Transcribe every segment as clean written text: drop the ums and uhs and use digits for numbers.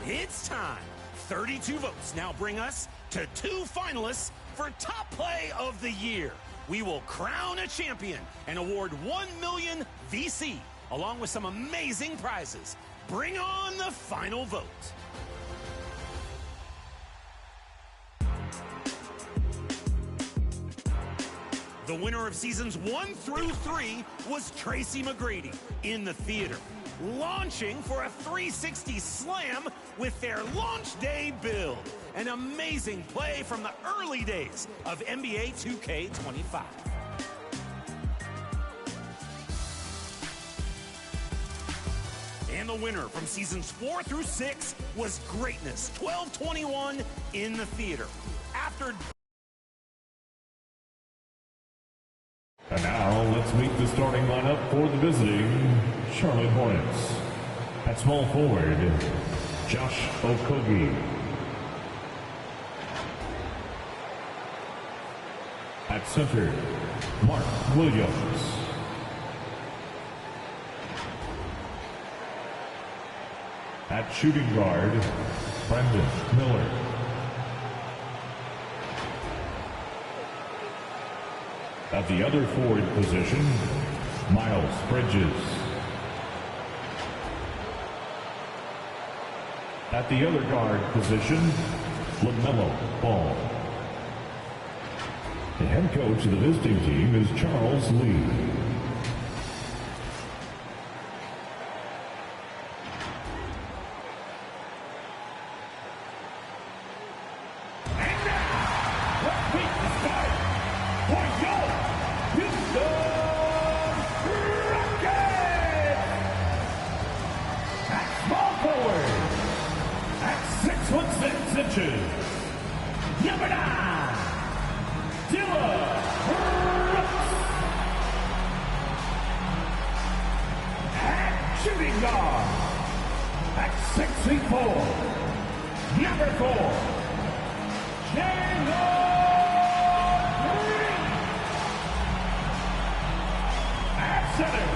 It's time. 32 votes now bring us to 2 finalists for Top Play of the Year. We will crown a champion and award 1 million VC, along with some amazing prizes. Bring on the final vote. The winner of seasons 1 through 3 was Tracy McGrady in the theater, launching for a 360 slam with their launch day build. An amazing play from the early days of NBA 2K25. And the winner from seasons 4 through 6 was Greatness 1221 in the theater. And now, let's meet the starting lineup for the visiting Charlotte Hornets. At small forward, Josh Okogie. At center, Mark Williams. At shooting guard, Brendan Miller. At the other forward position, Miles Bridges. At the other guard position, LaMelo Ball. The head coach of the visiting team is Charles Lee. Number 9, Dylan Brooks. At shooting guard, at 6'4", number 4, Jalen Green. At center,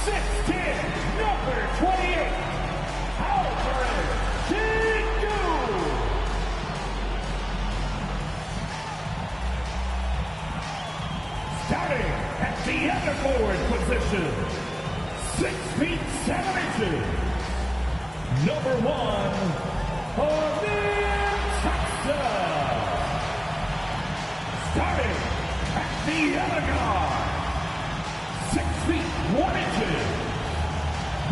6'10", number 28, Alfred Chiku. Starting at the other forward position, 6 feet 7 inches, number 1, Amir Thompson. Starting at the other guard, 6 feet 1 inches,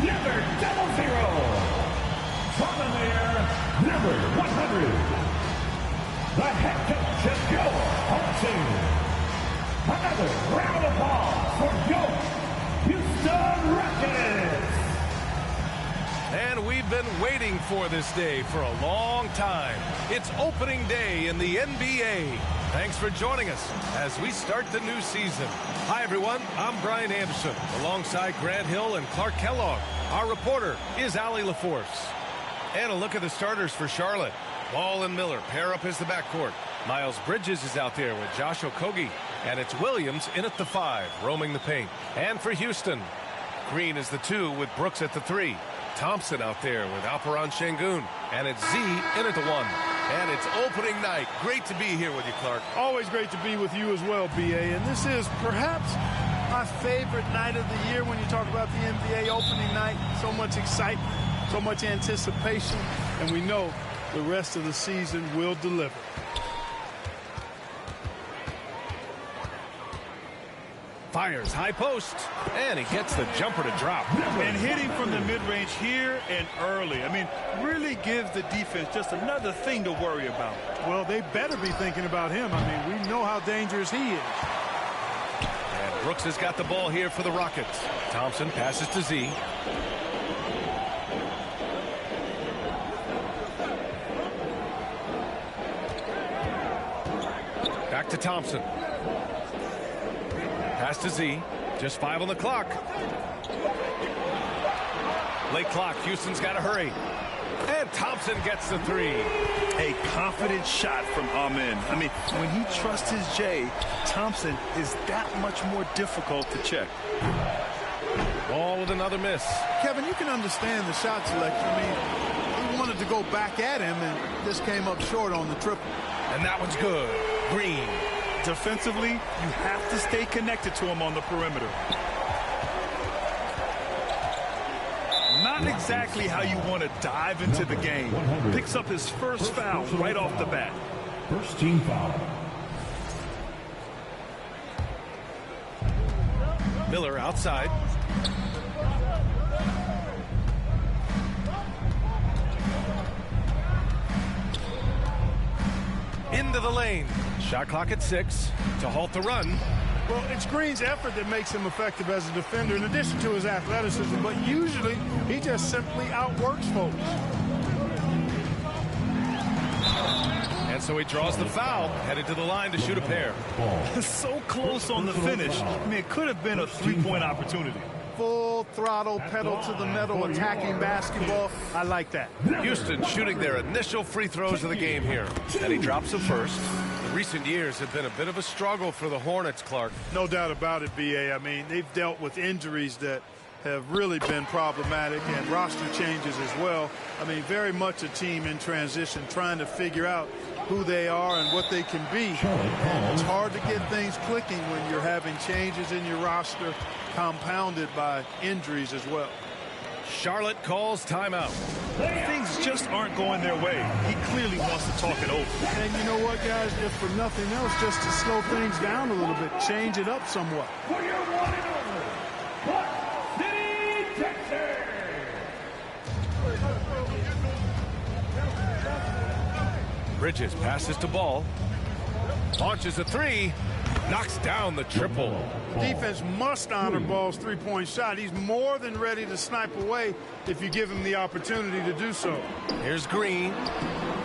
number 00, Vladimir, number 100. The head coach of Go Home Team. Another round of applause for Go Houston Rockets. And we've been waiting for this day for a long time. It's opening day in the NBA. Thanks for joining us as we start the new season. Hi, everyone. I'm Brian Anderson, alongside Grant Hill and Clark Kellogg. Our reporter is Allie LaForce. And a look at the starters for Charlotte. Ball and Miller pair up as the backcourt. Miles Bridges is out there with Josh Okogie. And it's Williams in at the 5, roaming the paint. And for Houston, Green is the 2 with Brooks at the 3. Thompson out there with Alperon Şengün. And it's Z in at the 1. And it's opening night. Great to be here with you, Clark. Always great to be with you as well, B.A. And this is perhaps my favorite night of the year when you talk about the NBA opening night. So much excitement, so much anticipation, and we know the rest of the season will deliver. Fires high post, and he gets the jumper to drop. And hitting from the mid-range here and early. I mean, really gives the defense just another thing to worry about. Well, they better be thinking about him. I mean, we know how dangerous he is. And Brooks has got the ball here for the Rockets. Thompson passes to Z. Back to Thompson. Pass to Z. Just 5 on the clock. Late clock. Houston's got to hurry. And Thompson gets the 3. A confident shot from Amen. I mean, when he trusts his J, Thompson is that much more difficult to check. Ball with another miss. Kevin, you can understand the shot selection. I mean, he wanted to go back at him, and this came up short on the triple. And that one's good. Green. Defensively, you have to stay connected to him on the perimeter. Not exactly how you want to dive into the game. Picks up his first foul right off the bat. First team foul. Miller outside. Into the lane. Shot clock at 6 to halt the run. Well, it's Green's effort that makes him effective as a defender in addition to his athleticism, but usually he just simply outworks folks. And so he draws the foul, headed to the line to shoot a pair. So close on the finish. I mean, it could have been a three-point opportunity. Full throttle, pedal to the metal, attacking basketball. I like that. Houston shooting their initial free throws of the game here. And he drops them first. The recent years have been a bit of a struggle for the Hornets, Clark. No doubt about it, B.A. I mean, they've dealt with injuries that have really been problematic and roster changes as well. I mean, very much a team in transition, trying to figure out who they are and what they can be. And it's hard to get things clicking when you're having changes in your roster compounded by injuries as well. Charlotte calls timeout. Things just aren't going their way. He clearly wants to talk it over. And you know what, guys? If for nothing else, just to slow things down a little bit, change it up somewhat. For your one and only, Buck City, Texas. Bridges passes to Ball. Launches a 3. Knocks down the triple. Defense must honor Ball's three-point shot. He's more than ready to snipe away if you give him the opportunity to do so. Here's Green.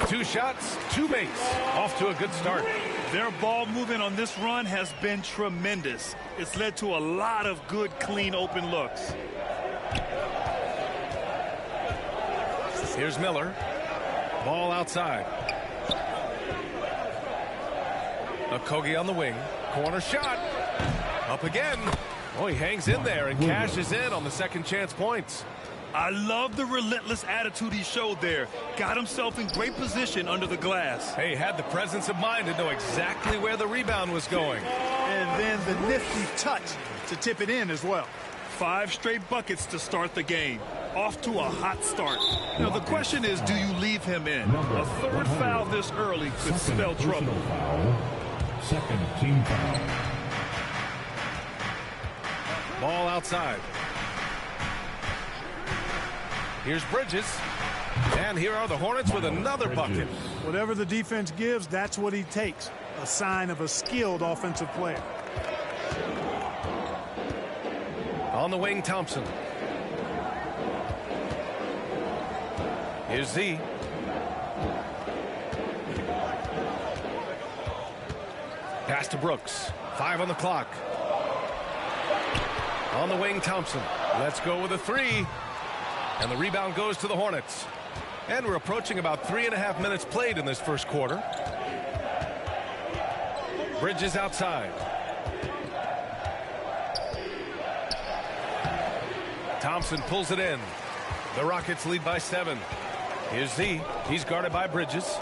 2 shots, 2 makes. Off to a good start. Their ball movement on this run has been tremendous. It's led to a lot of good, clean, open looks. Here's Miller. Ball outside. Okogie on the wing. Corner shot. Up again. Oh, he hangs in there and cashes in on the second chance points. I love the relentless attitude he showed there. Got himself in great position under the glass. Hey, had the presence of mind to know exactly where the rebound was going. And then the nifty touch to tip it in as well. 5 straight buckets to start the game. Off to a hot start. Now, the question is, do you leave him in? A third foul this early could spell trouble. Second team foul. Ball outside. Here's Bridges. And here are the Hornets with another bucket. Whatever the defense gives, that's what he takes. A sign of a skilled offensive player. On the wing, Thompson. Here's Z. Pass to Brooks. 5 on the clock. On the wing, Thompson. Let's go with a 3. And the rebound goes to the Hornets. And we're approaching about 3.5 minutes played in this first quarter. Bridges outside. Thompson pulls it in. The Rockets lead by 7. Here's Z. He's guarded by Bridges.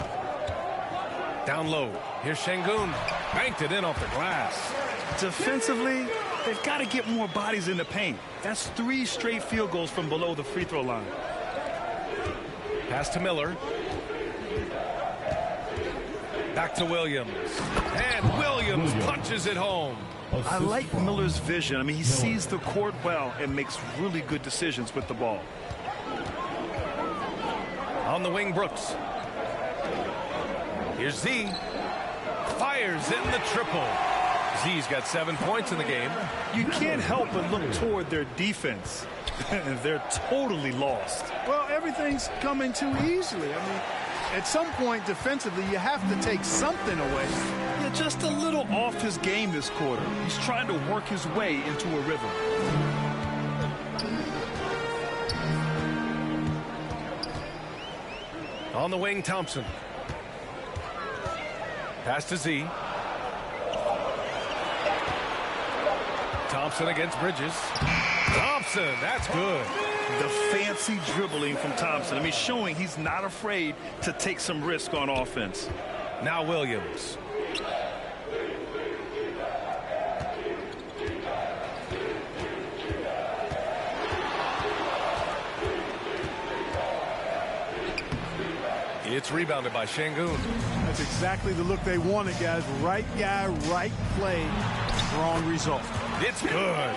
Down low. Here's Şengün. Banked it in off the glass. Defensively, they've got to get more bodies in the paint. That's 3 straight field goals from below the free throw line. Pass to Miller. Back to Williams. And Williams punches it home. I like Miller's vision. I mean, he sees the court well and makes really good decisions with the ball. On the wing, Brooks. Here's Z. Fires in the triple. Z's got 7 points in the game. You can't help but look toward their defense. They're totally lost. Well, everything's coming too easily. I mean, at some point defensively, you have to take something away. Yeah, just a little off his game this quarter. He's trying to work his way into a rhythm. On the wing, Thompson. Pass to Z. Thompson against Bridges. Thompson, that's good. The fancy dribbling from Thompson. I mean, showing he's not afraid to take some risk on offense. Now Williams. It's rebounded by Şengün. That's exactly the look they wanted, guys. Right guy, right play, wrong result. It's good.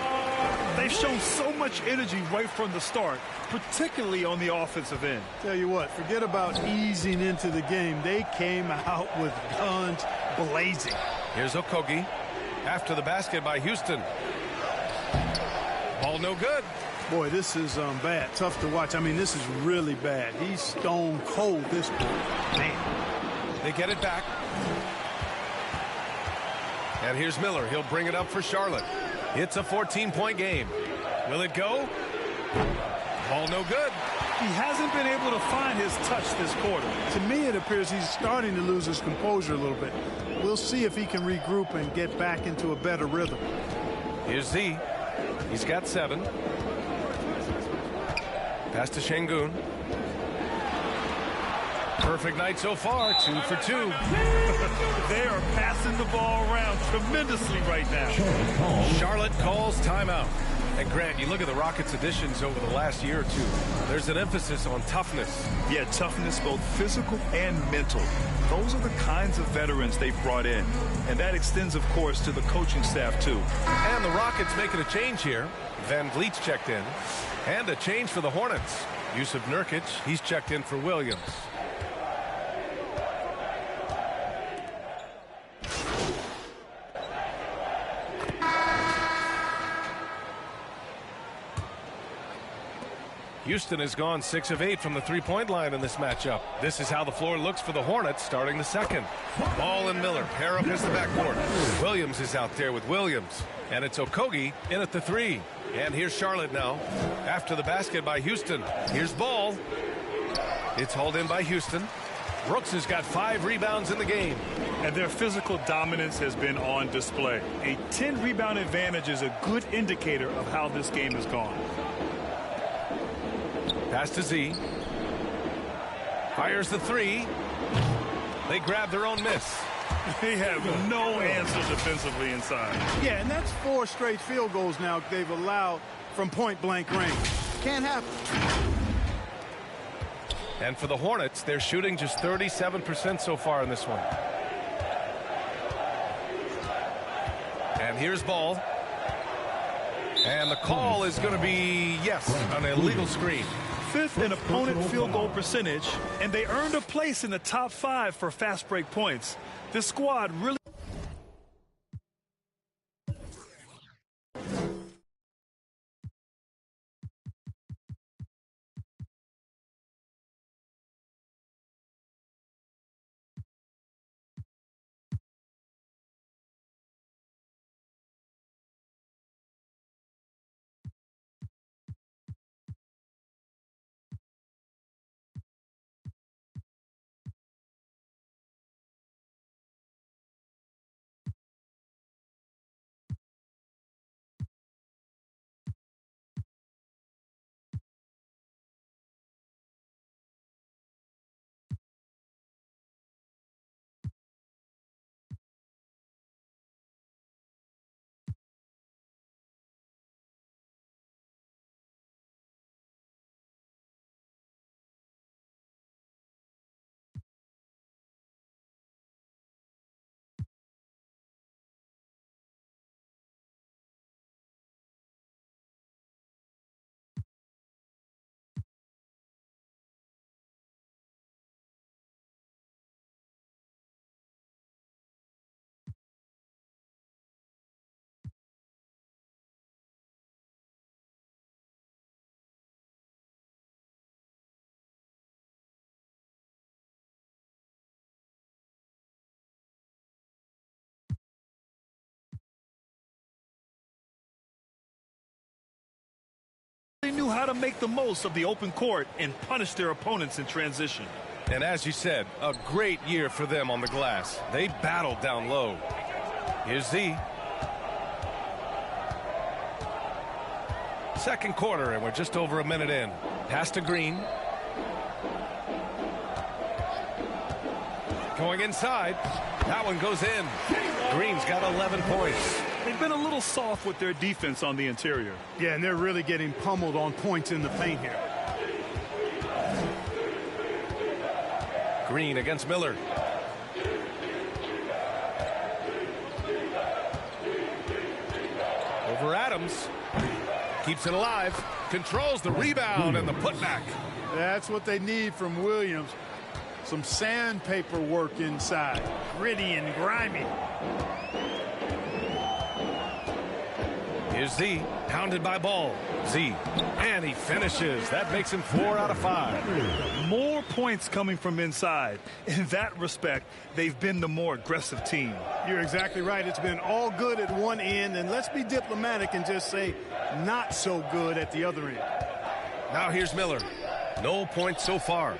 They've shown so much energy right from the start, particularly on the offensive end. Tell you what, forget about easing into the game. They came out with guns blazing. Here's Okogie. After the basket by Houston. Ball no good. Boy, this is bad. Tough to watch. I mean, this is really bad. He's stone cold this quarter. Man. They get it back. And here's Miller. He'll bring it up for Charlotte. It's a 14-point game. Will it go? Ball no good. He hasn't been able to find his touch this quarter. To me, it appears he's starting to lose his composure a little bit. We'll see if he can regroup and get back into a better rhythm. Here's Z. He's got 7. Pass to Şengün. Perfect night so far, 2 for 2. They are passing the ball around tremendously right now. Charlotte calls timeout. And Grant, you look at the Rockets' additions over the last year or two. There's an emphasis on toughness. Yeah, toughness, both physical and mental. Those are the kinds of veterans they've brought in. And that extends, of course, to the coaching staff, too. And the Rockets making a change here. Van Vliet's checked in. And a change for the Hornets. Yusuf Nurkic, he's checked in for Williams. Houston has gone 6 of 8 from the three-point line in this matchup. This is how the floor looks for the Hornets starting the second. Ball and Miller pair up as the backcourt. Williams is out there with Williams. And it's Okogie in at the 3. And here's Charlotte now. After the basket by Houston. Here's Ball. It's hauled in by Houston. Brooks has got 5 rebounds in the game. And their physical dominance has been on display. A 10-rebound advantage is a good indicator of how this game has gone. Pass to Z. Fires the 3. They grab their own miss. They have no answer defensively inside. Yeah, and that's 4 straight field goals now they've allowed from point-blank range. Can't happen. And for the Hornets, they're shooting just 37% so far in this one. And here's Ball. And the call is going to be, yes, an illegal screen. 5th in opponent field goal percentage, and they earned a place in the top 5 for fast break points. This squad really knew how to make the most of the open court and punish their opponents in transition. And as you said, a great year for them on the glass. They battled down low. Here's Z. Second quarter, and we're just over a minute in. Pass to Green. Going inside. That one goes in. Green's got 11 points. They've been a little soft with their defense on the interior. Yeah, and they're really getting pummeled on points in the paint here. Green against Miller. Over Adams. Keeps it alive. Controls the rebound and the putback. That's what they need from Williams. Some sandpaper work inside. Gritty and grimy. Here's Z. Pounded by Ball. Z. And he finishes. That makes him 4 out of 5. More points coming from inside. In that respect, they've been the more aggressive team. You're exactly right. It's been all good at one end, and let's be diplomatic and just say not so good at the other end. Now here's Miller. No points so far.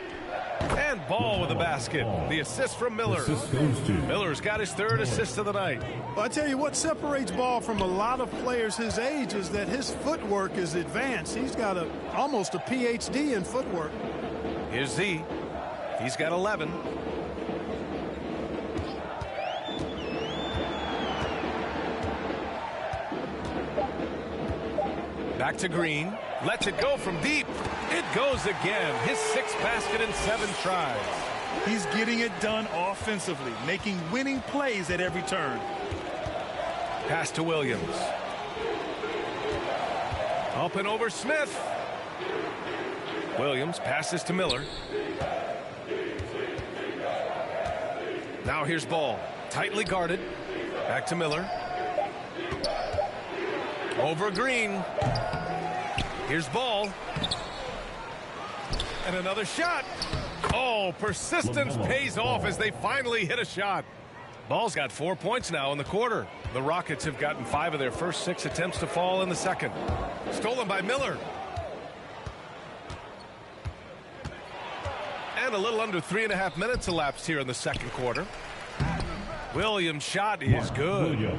And Ball with the basket. The assist from Miller. Assist goes to Miller's got his 3rd assist of the night. Well, I tell you what separates Ball from a lot of players his age is that his footwork is advanced. He's got almost a PhD in footwork. Here's Z. He's got 11. Back to Green. Lets it go from deep. It goes again. His 6th basket in 7 tries. He's getting it done offensively, making winning plays at every turn. Pass to Williams. Up and over Smith. Williams passes to Miller. Now here's Ball. Tightly guarded. Back to Miller. Over Green. Here's Ball. And another shot. Oh, persistence pays off as they finally hit a shot. Ball's got 4 points now in the quarter. The Rockets have gotten 5 of their first 6 attempts to fall in the second. Stolen by Miller. And a little under 3.5 minutes elapsed here in the second quarter. Williams' shot is good.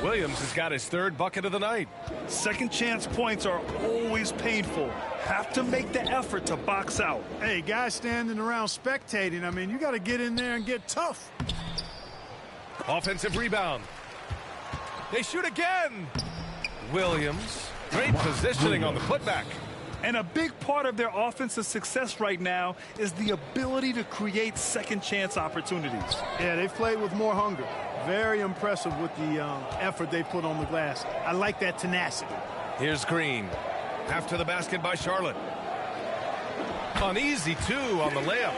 Williams has got his 3rd bucket of the night. Second chance points are always painful. Have to make the effort to box out. Hey, guys standing around spectating, I mean, you got to get in there and get tough. Offensive rebound. They shoot again. Williams. Great positioning on the putback. And a big part of their offensive success right now is the ability to create second chance opportunities. Yeah, they've played with more hunger. Very impressive with the effort they put on the glass. I like that tenacity. Here's Green. After the basket by Charlotte. Uneasy, too, on the layup.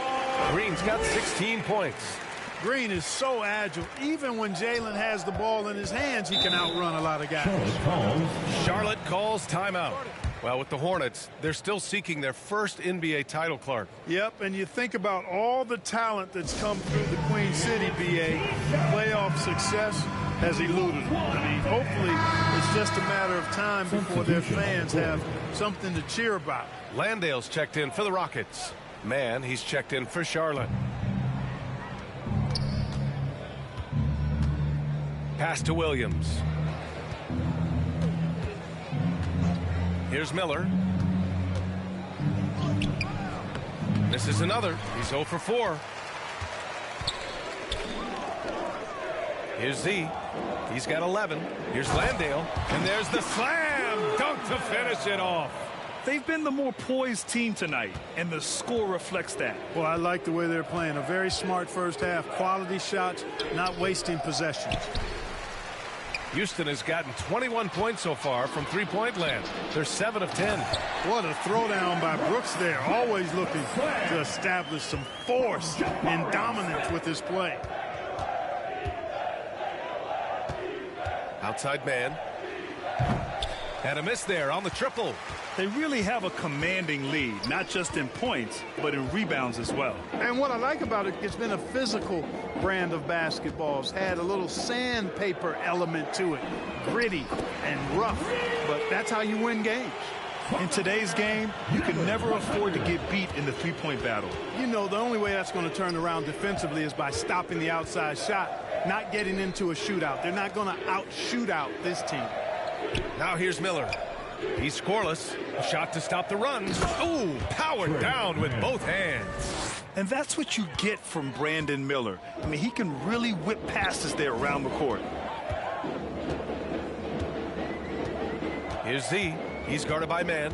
Green's got 16 points. Green is so agile. Even when Jalen has the ball in his hands, he can outrun a lot of guys. Charlotte calls timeout. Well, with the Hornets, they're still seeking their first NBA title, Clark. Yep, and you think about all the talent that's come through the Queen City, BA. Playoff success has eluded them. I mean, hopefully it's just a matter of time before their fans have something to cheer about. Landale's checked in for the Rockets. Man, he's checked in for Charlotte. Pass to Williams. Here's Miller. This is another. He's 0 for 4. Here's Z. He's got 11. Here's Landale. And there's the slam dunk to finish it off. They've been the more poised team tonight, and the score reflects that. Well, I like the way they're playing. A very smart first half. Quality shots, not wasting possessions. Houston has gotten 21 points so far from three-point land. They're 7 of 10. What a throwdown by Brooks there. Always looking to establish some force and dominance with his play. Outside man. And a miss there on the triple. They really have a commanding lead, not just in points, but in rebounds as well. And what I like about it, it's been a physical brand of basketball. It's had a little sandpaper element to it. Gritty and rough, but that's how you win games. In today's game, you can never afford to get beat in the three-point battle. You know, the only way that's going to turn around defensively is by stopping the outside shot, not getting into a shootout. They're not going to out-shoot out this team. Now here's Miller. He's scoreless. A shot to stop the run. Ooh, powered down with both hands. And that's what you get from Brandon Miller. I mean, he can really whip passes there around the court. Here's Z. He's guarded by man.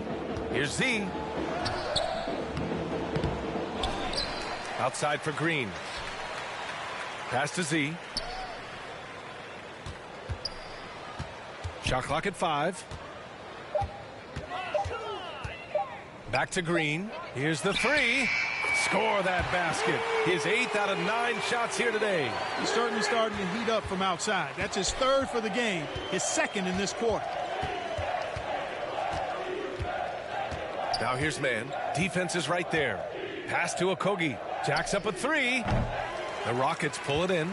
Here's Z. Outside for Green. Pass to Z. Shot clock at 5. Back to Green. Here's the 3. Score that basket. His 8th out of 9 shots here today. He's starting to heat up from outside. That's his 3rd for the game, his 2nd in this quarter. Now here's man. Defense is right there. Pass to Okogie. Jacks up a 3. The Rockets pull it in.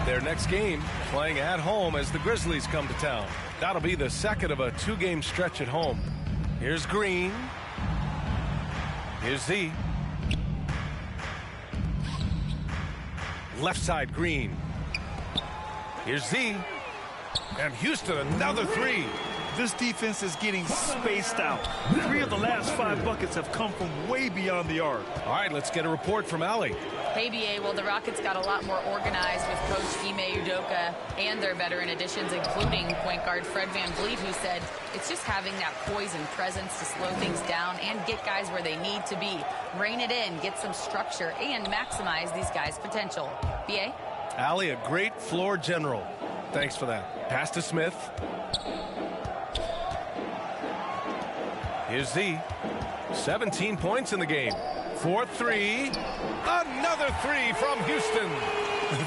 Their next game playing at home as the Grizzlies come to town. That'll be the 2nd of a 2-game stretch at home. Here's Green. Here's Z. Left side Green. Here's Z. And Houston another 3. This defense is getting spaced out. 3 of the last 5 buckets have come from way beyond the arc. All right, let's get a report from Allie. Hey, BA, well, the Rockets got a lot more organized with Coach Ime Udoka and their veteran additions, including point guard Fred VanVleet, who said it's just having that poise and presence to slow things down and get guys where they need to be. Rein it in, get some structure, and maximize these guys' potential. BA? Allie, a great floor general. Thanks for that. Pass to Smith. Here's Z. 17 points in the game. 4-3. Another 3 from Houston.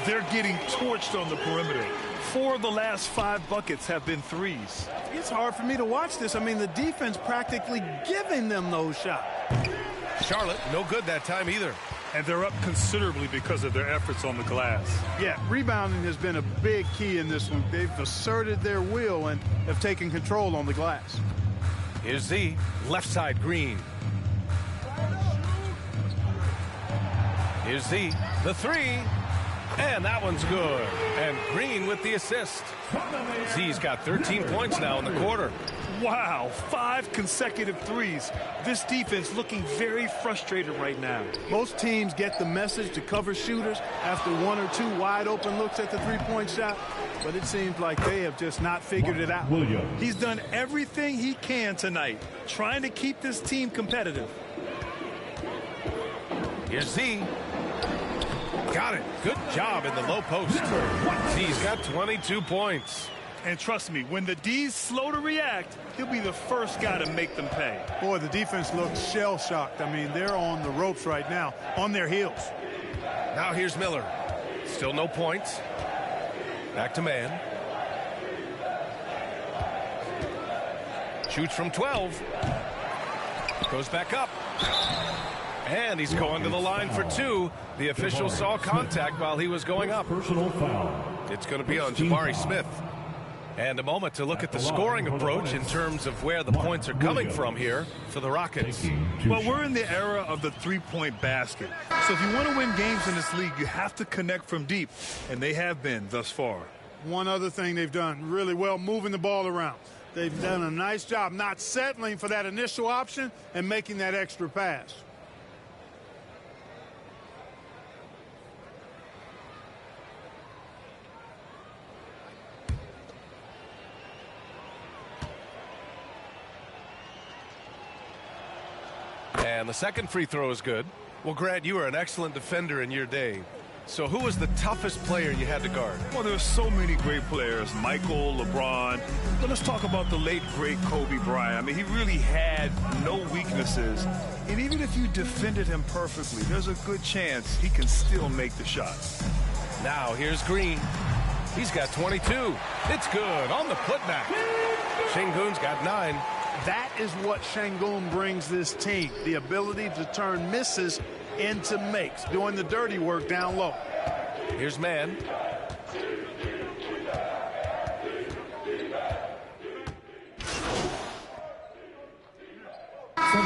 They're getting torched on the perimeter. 4 of the last 5 buckets have been threes. It's hard for me to watch this. I mean, the defense practically giving them those shots. Charlotte, no good that time either. And they're up considerably because of their efforts on the glass. Yeah, rebounding has been a big key in this one. They've asserted their will and have taken control on the glass. Here's Z. Left side Green. Here's Z. The 3. And that one's good. And Green with the assist. Z's got 13 points now in the quarter. Wow, 5 consecutive threes. This defense looking very frustrated right now. Most teams get the message to cover shooters after 1 or 2 wide open looks at the three-point shot, but it seems like they have just not figured it out. He's done everything he can tonight, trying to keep this team competitive. Here's Z. Got it. Good job in the low post. Z's got 22 points. And trust me, when the D's slow to react, he'll be the first guy to make them pay. Boy, the defense looks shell-shocked. I mean, they're on the ropes right now, on their heels. Now here's Miller. Still no points. Back to man. Shoots from 12. Goes back up. And he's going to the line for 2. The official saw contact while he was going up. Personal foul. It's going to be on Jabari Smith. And a moment to look at the scoring approach in terms of where the points are coming from here for the Rockets. Well, we're in the era of the three-point basket. So if you want to win games in this league, you have to connect from deep. And they have been thus far. One other thing they've done really well, moving the ball around. They've done a nice job not settling for that initial option and making that extra pass. And the second free throw is good. Well, Grant, you were an excellent defender in your day. So who was the toughest player you had to guard? Well, there's so many great players. Michael, LeBron. But let's talk about the late, great Kobe Bryant. I mean, he really had no weaknesses. And even if you defended him perfectly, there's a good chance he can still make the shots. Now, here's Green. He's got 22. It's good on the putback. Şengün's got 9. That is what Şengün brings this team, the ability to turn misses into makes, doing the dirty work down low. Here's man.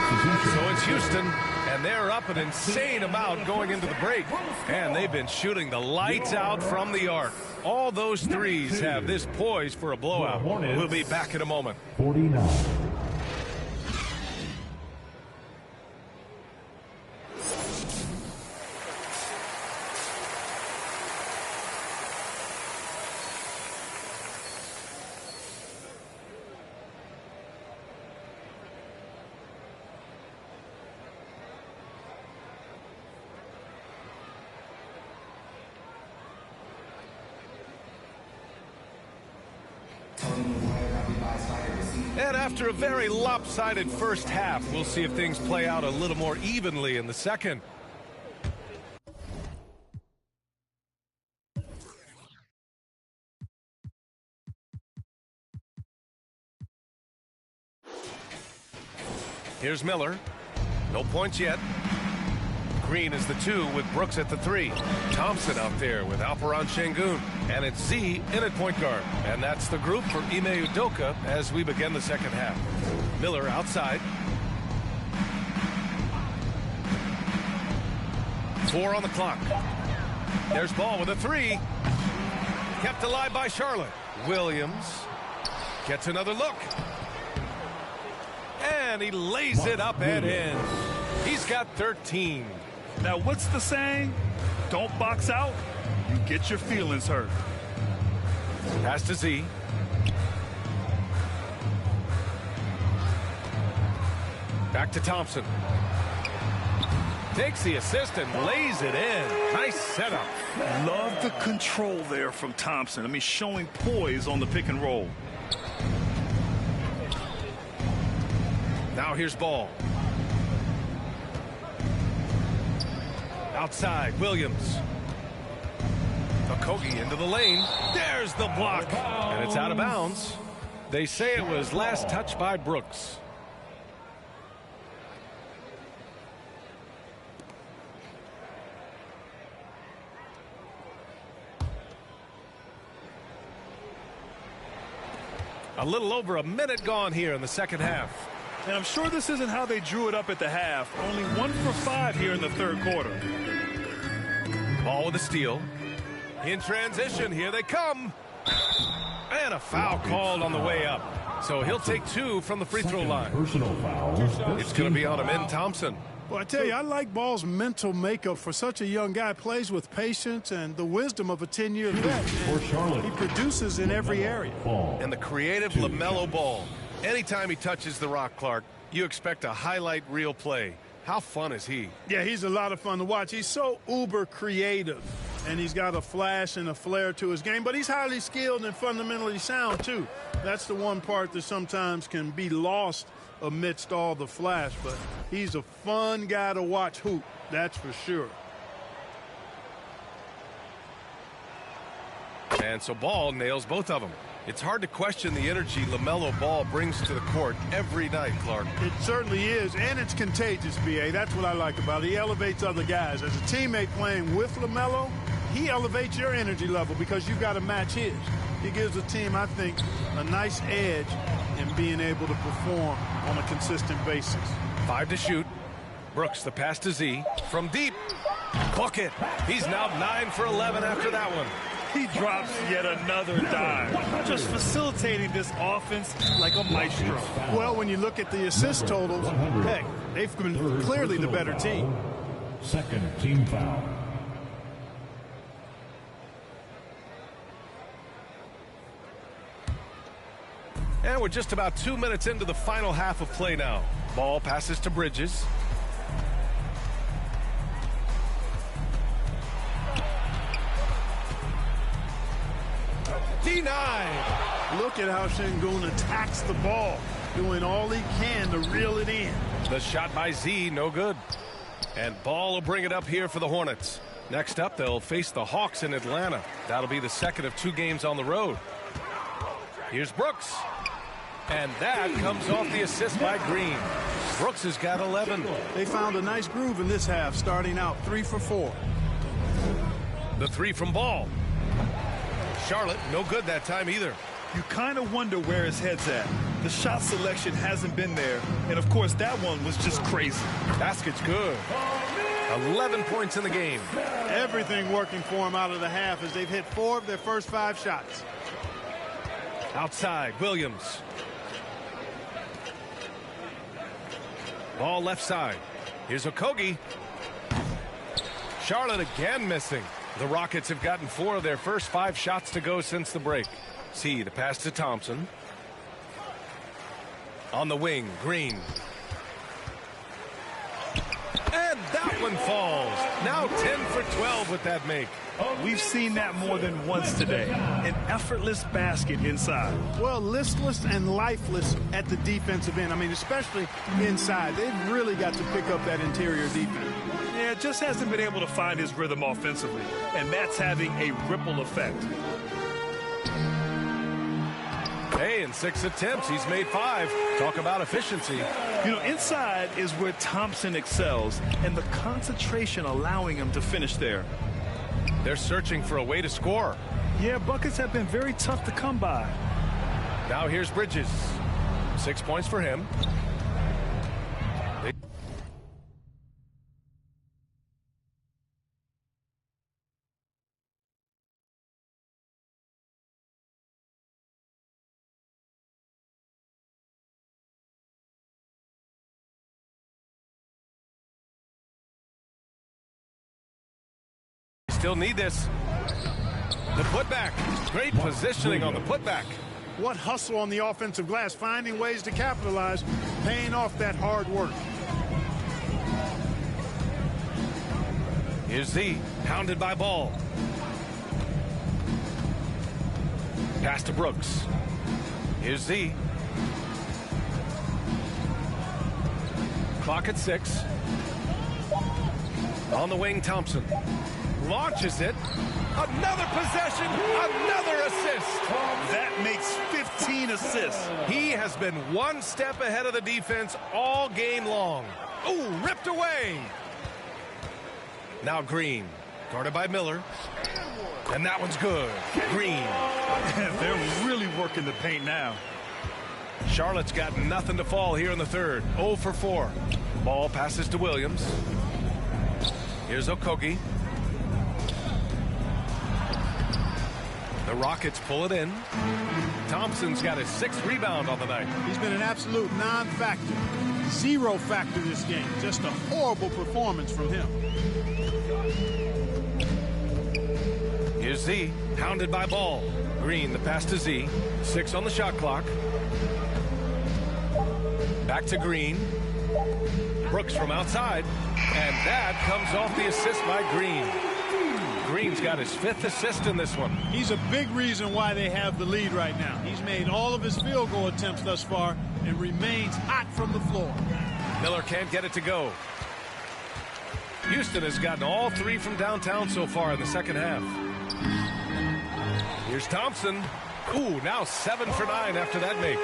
substitution. So it's Houston, and they're up an insane amount going into the break. And they've been shooting the lights out from the arc. All those threes have this poised for a blowout. We'll be back in a moment. 49. And after a very lopsided first half, we'll see if things play out a little more evenly in the second. Here's Miller. No points yet. Green is the 2 with Brooks at the 3. Thompson out there with Alperon Şengün. And it's Z in at point guard. And that's the group for Ime Udoka as we begin the second half. Miller outside. 4 on the clock. There's Ball with a 3. Kept alive by Charlotte. Williams gets another look. And he lays it up and in. He's got 13. Now, what's the saying? Don't box out, you get your feelings hurt. Pass to Z. Back to Thompson. Takes the assist and lays it in. Nice setup. Love the control there from Thompson. I mean, showing poise on the pick and roll. Now here's Ball. Outside, Williams. Okogie into the lane. There's the block. And it's out of bounds. They say it was last touched by Brooks. A little over a minute gone here in the second half. And I'm sure this isn't how they drew it up at the half. Only 1 for 5 here in the third quarter. Ball with a steal. In transition, here they come. And a foul called on the way up. So he'll take 2 from the free throw line. Personal foul. It's going to be on Amin Thompson. Well, I tell you, I like Ball's mental makeup for such a young guy. Plays with patience and the wisdom of a 10-year vet. For Charlotte. He produces in every area. And the creative LaMelo Ball. Anytime he touches the rock, Clark, you expect a highlight reel play. How fun is he? Yeah, he's a lot of fun to watch. He's so uber creative, and he's got a flash and a flair to his game, but he's highly skilled and fundamentally sound, too. That's the one part that sometimes can be lost amidst all the flash, but he's a fun guy to watch hoop, that's for sure. And so Ball nails both of them. It's hard to question the energy LaMelo Ball brings to the court every night, Clark. It certainly is, and it's contagious, B.A. That's what I like about it. He elevates other guys. As a teammate playing with LaMelo, he elevates your energy level because you've got to match his. He gives the team, I think, a nice edge in being able to perform on a consistent basis. 5 to shoot. Brooks, the pass to Z. From deep. Book it. He's now 9 for 11 after that one. He drops yet another dime, just facilitating this offense like a maestro. Well, when you look at the assist totals, hey, they've been clearly the better team. Second team foul. And we're just about 2 minutes into the final half of play now. Ball passes to Bridges. Denied. Look at how Şengün attacks the ball, doing all he can to reel it in. The shot by Z, no good. And Ball will bring it up here for the Hornets. Next up, they'll face the Hawks in Atlanta. That'll be the second of 2 games on the road. Here's Brooks. And that comes off the assist by Green. Brooks has got 11. They found a nice groove in this half, starting out 3 for 4. The 3 from Ball. Charlotte, no good that time either. You kind of wonder where his head's at. The shot selection hasn't been there, and of course that one was just crazy. Basket's good. 11 points in the game. Everything working for him out of the half as they've hit 4 of their first 5 shots. Outside, Williams. Ball left side. Here's Okogie. Charlotte again missing. The Rockets have gotten 4 of their first 5 shots to go since the break. See the pass to Thompson. On the wing, Green. And that one falls. Now 10 for 12 with that make. We've seen that more than once today. An effortless basket inside. Well, listless and lifeless at the defensive end. I mean, especially inside. They've really got to pick up that interior defense. Yeah, just hasn't been able to find his rhythm offensively, and that's having a ripple effect. Hey, in 6 attempts, he's made 5. Talk about efficiency. You know, inside is where Thompson excels, and the concentration allowing him to finish there. They're searching for a way to score. Yeah, buckets have been very tough to come by. Now here's Bridges. 6 points for him. Still need this. The putback. Great positioning on the putback. What hustle on the offensive glass, finding ways to capitalize, paying off that hard work. Here's Z, hounded by Ball. Pass to Brooks. Here's Z. Clock at 6. On the wing, Thompson. Launches it. Another possession. Another assist. That makes 15 assists. He has been one step ahead of the defense all game long. Ooh, ripped away. Now Green, guarded by Miller. And that one's good. Green. They're really working the paint now. Charlotte's got nothing to fall here in the third. 0 for 4. Ball passes to Williams. Here's Okogie. The Rockets pull it in. Thompson's got his 6th rebound on the night. He's been an absolute non-factor. 0 factor this game. Just a horrible performance from him. Here's Z, hounded by Ball. Green, the pass to Z. 6 on the shot clock. Back to Green. Brooks from outside. And that comes off the assist by Green. Green's got his 5th assist in this one. He's a big reason why they have the lead right now. He's made all of his field goal attempts thus far and remains hot from the floor. Miller can't get it to go. Houston has gotten all 3 from downtown so far in the second half. Here's Thompson. Ooh, now 7 for 9 after that make.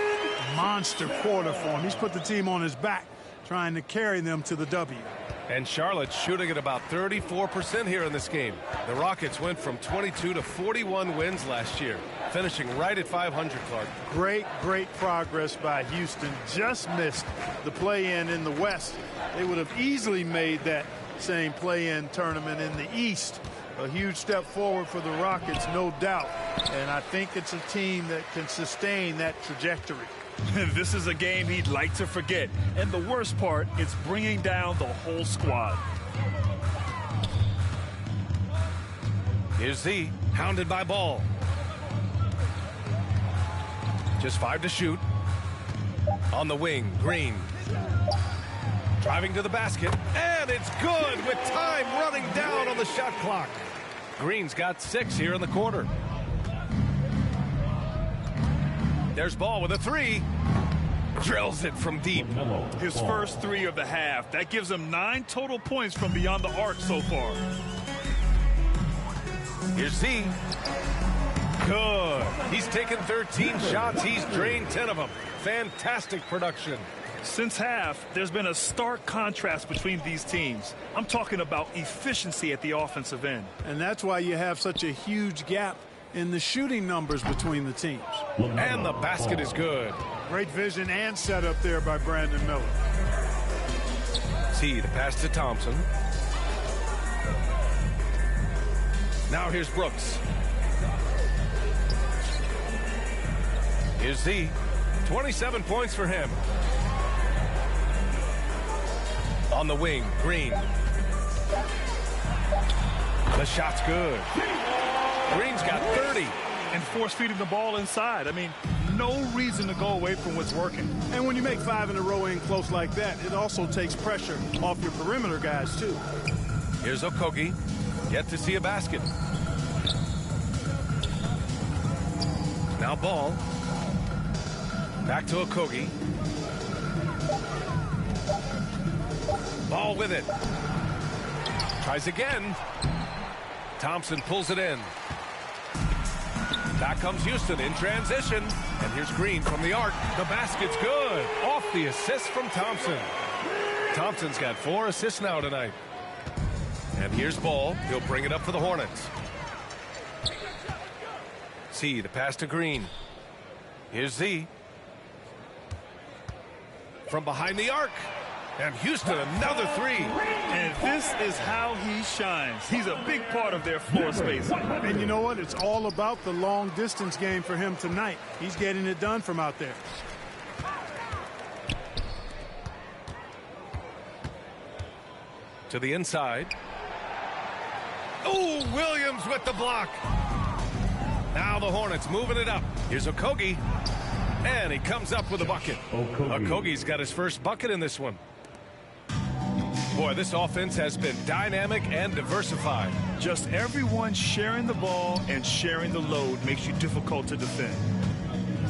Monster quarter for him. He's put the team on his back, trying to carry them to the W. And Charlotte shooting at about 34% here in this game. The Rockets went from 22 to 41 wins last year, finishing right at 500, Clark. Great progress by Houston. Just missed the play-in in the West. They would have easily made that same play-in tournament in the East. A huge step forward for the Rockets, no doubt. And I think it's a team that can sustain that trajectory. This is a game he'd like to forget. And the worst part, it's bringing down the whole squad. Here's Z, hounded by Ball. Just 5 to shoot. On the wing, Green. Driving to the basket, and it's good with time running down on the shot clock. Green's got 6 here in the quarter. There's Ball with a 3. Drills it from deep. His first 3 of the half. That gives him 9 total points from beyond the arc so far. Here's Z. Good. He's taken 13 shots. He's drained 10 of them. Fantastic production. Since half, there's been a stark contrast between these teams. I'm talking about efficiency at the offensive end. And that's why you have such a huge gap in the shooting numbers between the teams. And the basket is good. Great vision and setup there by Brandon Miller. See the pass to Thompson. Now here's Brooks. Here's Z. 27 points for him. On the wing, Green. The shot's good. Green's got 30. And force feeding the ball inside. I mean, no reason to go away from what's working. And when you make 5 in a row in close like that, it also takes pressure off your perimeter guys, too. Here's Okogie. Yet to see a basket. Now Ball. Back to Okogie. Ball with it. Tries again. Thompson pulls it in. Back comes Houston in transition. And here's Green from the arc. The basket's good. Off the assist from Thompson. Thompson's got 4 assists now tonight. And here's Ball. He'll bring it up for the Hornets. See the pass to Green. Here's Z. From behind the arc. And Houston, another 3. And this is how he shines. He's a big part of their floor space. And you know what? It's all about the long distance game for him tonight. He's getting it done from out there. To the inside. Oh, Williams with the block. Now the Hornets moving it up. Here's Okogie. And he comes up with a bucket. Okogie's got his first bucket in this one. Boy, this offense has been dynamic and diversified. Just everyone sharing the ball and sharing the load makes you difficult to defend.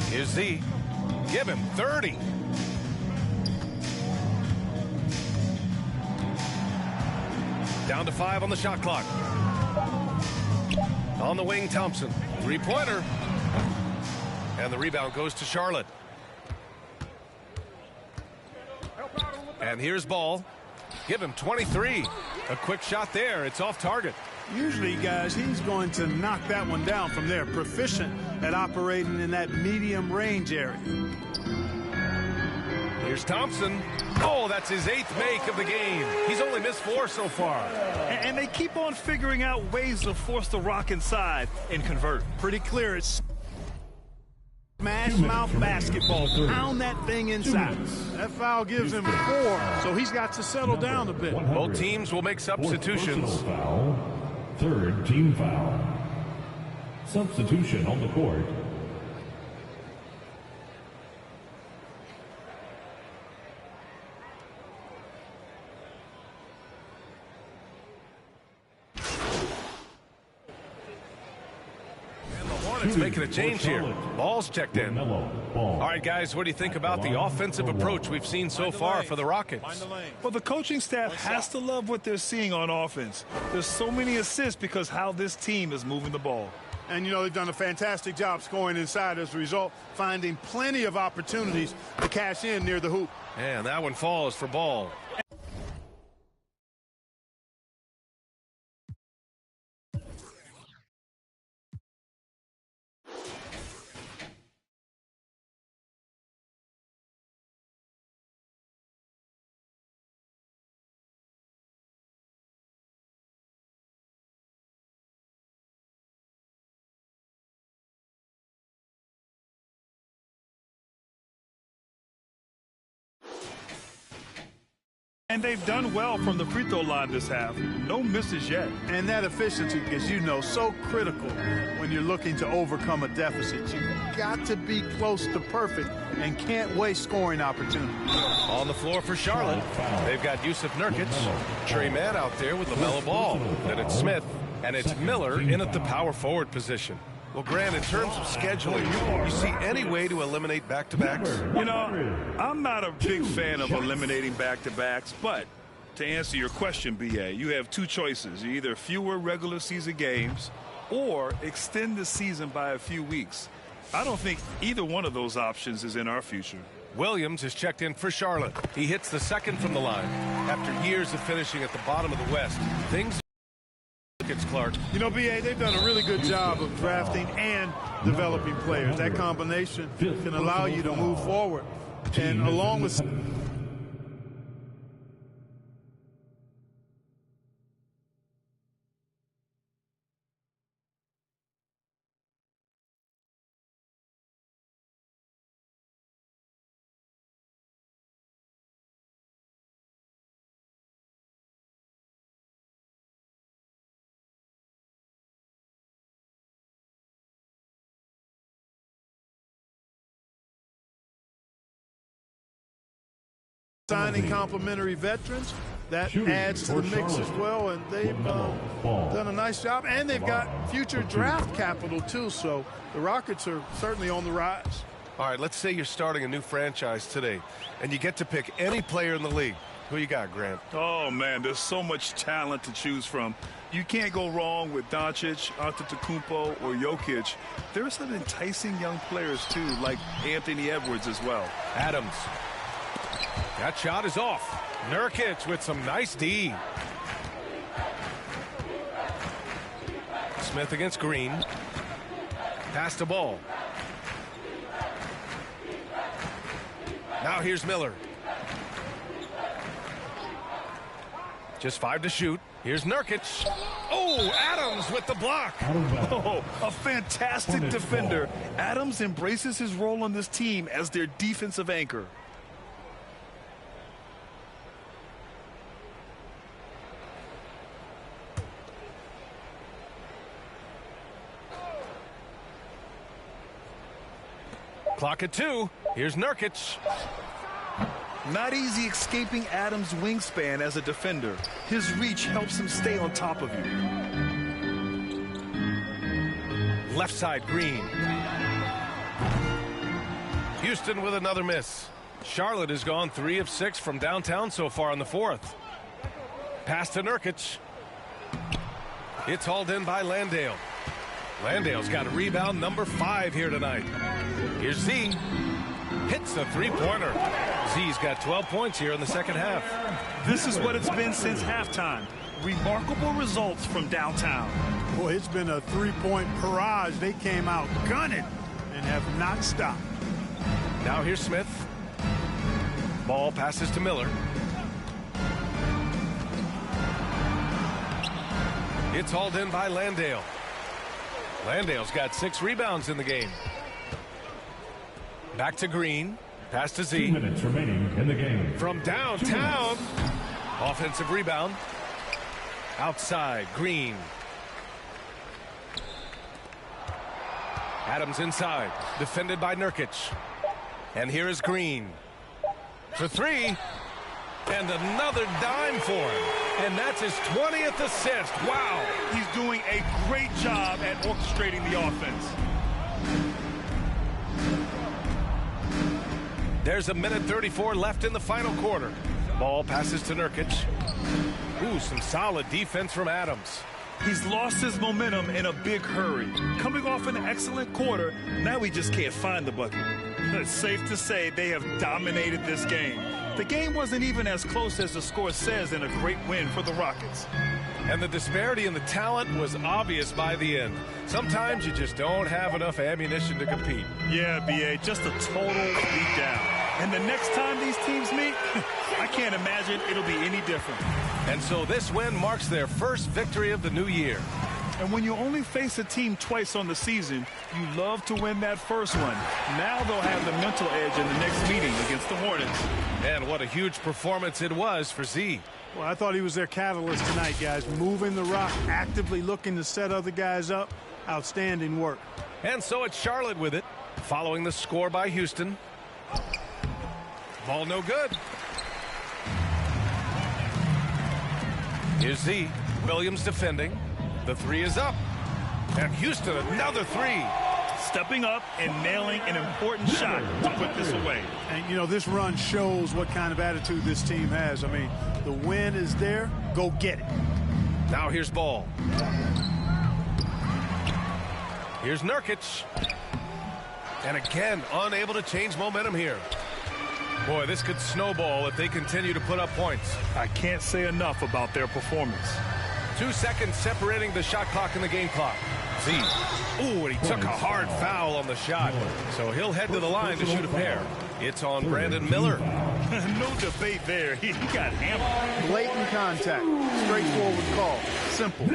Here's Z. Give him 30. Down to 5 on the shot clock. On the wing, Thompson. 3-pointer. And the rebound goes to Charlotte. And here's Ball. Give him 23. A quick shot there. It's off target. Usually, guys, he's going to knock that one down from there. Proficient at operating in that medium range area. Here's Thompson. Oh, that's his 8th make of the game. He's only missed 4 so far. And they keep on figuring out ways to force the rock inside and convert. Pretty clear. It's smash mouth basketball. Pound that thing inside. That foul gives him 4, so he's got to settle down a bit. Both teams will make substitutions. Foul. 3rd team foul. Substitution on the court. Hornets making a change here. Ball's checked in. All right, guys, what do you think about the offensive approach we've seen so far for the Rockets? Well, the coaching staff has to love what they're seeing on offense. There's so many assists because how this team is moving the ball. And, you know, they've done a fantastic job scoring inside as a result, finding plenty of opportunities to cash in near the hoop. And that one falls for Ball. And they've done well from the free throw line this half. No misses yet. And that efficiency, as you know, so critical when you're looking to overcome a deficit. You've got to be close to perfect and can't waste scoring opportunities. On the floor for Charlotte, they've got Yusuf Nurkic, Trey Mann out there with LaMelo Ball. Then it's Smith, and it's Miller in at the power forward position. Well, Grant, in terms of scheduling, you see any way to eliminate back-to-backs? You know, I'm not a big fan of eliminating back-to-backs, but to answer your question, B.A., you have 2 choices. Either fewer regular season games or extend the season by a few weeks. I don't think either one of those options is in our future. Williams is checked in for Charlotte. He hits the second from the line. After years of finishing at the bottom of the West, things Rockets, Clark? You know, BA, they've done a really good job of drafting and developing players. That combination can allow you to move forward. And along with signing complimentary veterans, that adds to the mix as well, and they've done a nice job, and they've got future draft capital too, so the Rockets are certainly on the rise. All right, let's say you're starting a new franchise today, and you get to pick any player in the league. Who you got, Grant? Oh, man, there's so much talent to choose from. You can't go wrong with Doncic, Antetokounmpo, or Jokic. There's some enticing young players, too, like Anthony Edwards as well. Adams. That shot is off. Nurkic with some nice D. Smith against Green. Pass the ball. Now here's Miller. Just 5 to shoot. Here's Nurkic. Oh, Adams with the block. Oh, a fantastic defender. Adams embraces his role on this team as their defensive anchor. Clock at 2. Here's Nurkic. Not easy escaping Adams' wingspan as a defender. His reach helps him stay on top of you. Left side, Green. Houston with another miss. Charlotte has gone 3 of 6 from downtown so far in the fourth. Pass to Nurkic. It's hauled in by Landale. Landale's got a rebound number 5 here tonight. Here's Z. Hits a three-pointer. Z's got 12 points here in the second half. This is what it's been since halftime. Remarkable results from downtown. Boy, it's been a three-point barrage. They came out gunning and have not stopped. Now here's Smith. Ball passes to Miller. It's hauled in by Landale. Landale's got 6 rebounds in the game. Back to Green. Pass to Z. 2 minutes remaining in the game. From downtown. Offensive rebound. Outside, Green. Adams inside. Defended by Nurkic. And here is Green. For 3. And another dime for him. And that's his 20th assist. Wow. He's doing a great job at orchestrating the offense. There's a minute 34 left in the final quarter. Ball passes to Nurkic. Ooh, some solid defense from Adams. He's lost his momentum in a big hurry. Coming off an excellent quarter, now he just can't find the bucket. It's safe to say they have dominated this game. The game wasn't even as close as the score says in a great win for the Rockets. And the disparity in the talent was obvious by the end. Sometimes you just don't have enough ammunition to compete. Yeah, B.A., just a total beatdown. And the next time these teams meet, I can't imagine it'll be any different. And so this win marks their first victory of the new year. And when you only face a team twice on the season, you love to win that first one. Now they'll have the mental edge in the next meeting against the Hornets. And what a huge performance it was for Z. Well, I thought he was their catalyst tonight, guys. Moving the rock, actively looking to set other guys up. Outstanding work. And so it's Charlotte with it, following the score by Houston. Ball no good. Here's Z. Williams defending. The 3 is up. And Houston another 3. Stepping up and nailing an important shot to put this away. And, you know, this run shows what kind of attitude this team has. I mean, the win is there. Go get it. Now here's Ball. Here's Nurkic. And again, unable to change momentum here. Boy, this could snowball if they continue to put up points. I can't say enough about their performance. 2 seconds separating the shot clock and the game clock. See. Ooh, and he took a hard foul on the shot. So he'll head to the line to shoot a pair. It's on Brandon Miller. No debate there. He got hammered. Blatant contact. Straightforward call. Simple.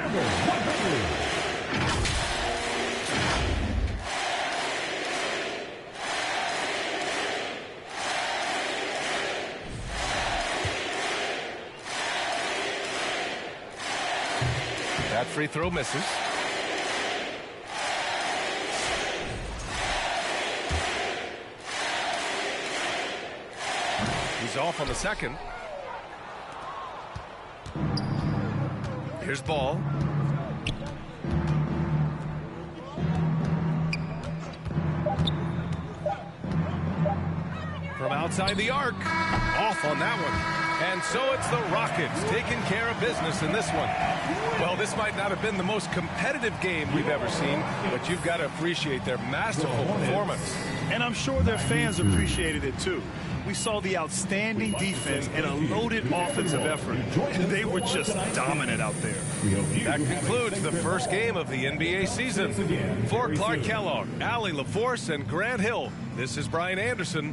That free throw misses. He's off on the second. Here's ball. From outside the arc. Off on that one. And so it's the Rockets taking care of business in this one. Well, this might not have been the most competitive game we've ever seen, but you've got to appreciate their masterful performance. And I'm sure their fans appreciated it too. We saw the outstanding defense and a loaded offensive effort. They were just dominant out there. That concludes the first game of the NBA season. For Clark Kellogg, Allie LaForce, and Grant Hill, this is Brian Anderson.